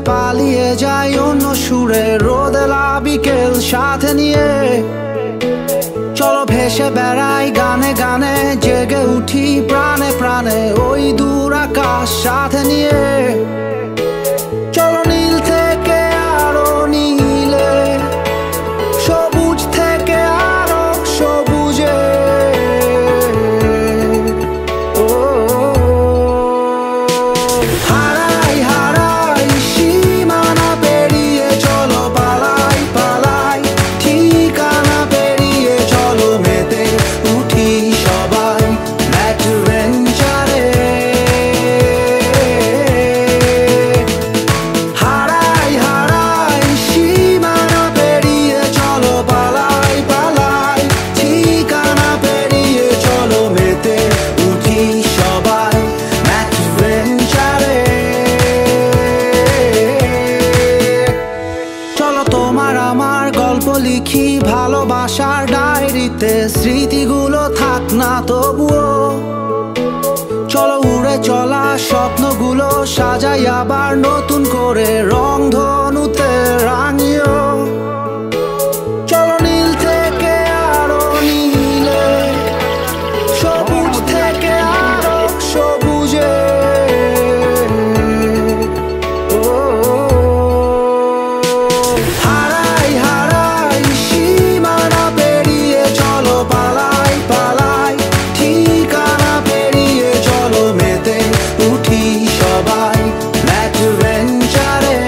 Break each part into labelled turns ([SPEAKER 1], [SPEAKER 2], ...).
[SPEAKER 1] পালিয়ে যাই অন্য সুরে, রোদেলা বিকেল সাথে নিয়ে। চলো ভেসে বেড়াই গানে গানে, জেগে উঠি প্রাণে প্রাণে ওই দূর আকাশ সাথে নিয়ে। চলো নীল থেকে আরো নীলে, সবুজ থেকে আরো সবুজে। হারাই হারাই সীমানা পেরিয়ে, চলো পালাই পালাই ঠিকানা পেরিয়ে। চলো মেতে উঠি সবাই অ্যাডভেঞ্চারে। হারাই হারাই সীমানা পেরিয়ে, চলো পালাই পালাই ঠিকানা পেরিয়ে। চলো মেতে উঠি সবাই অ্যাডভেঞ্চারে। চলো তোমার আমার গল্প লিখি ভালোবাসার ডায়েরিতে, স্মৃতিগুলো থাক না তবুও। চলো উড়ে চলা স্বপ্নগুলো সাজাই আবার নতুন করে, রং ধনুতে রাঙিও। চলো নীল থেকে আরো নীলে, সবুজ থেকে আরো সবুজে। হারাই হারাই সীমানা পেরিয়ে, চলো পালাই পালাই ঠিকানা পেরিয়ে। চলো মেতে উঠি সবাই অ্যাডভেঞ্চারে।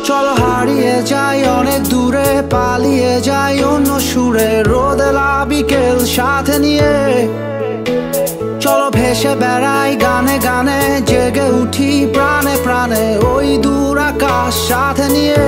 [SPEAKER 1] চলো হারিয়ে যাই অনেক দূরে, পালিয়ে যাই অন্য সুরে, রোদেলা বিকেল সাথে নিয়ে। চলো ভেসে বেড়াই গানে গানে, জেগে উঠি প্রাণে প্রাণে ওই দূর আকাশ সাথে নিয়ে।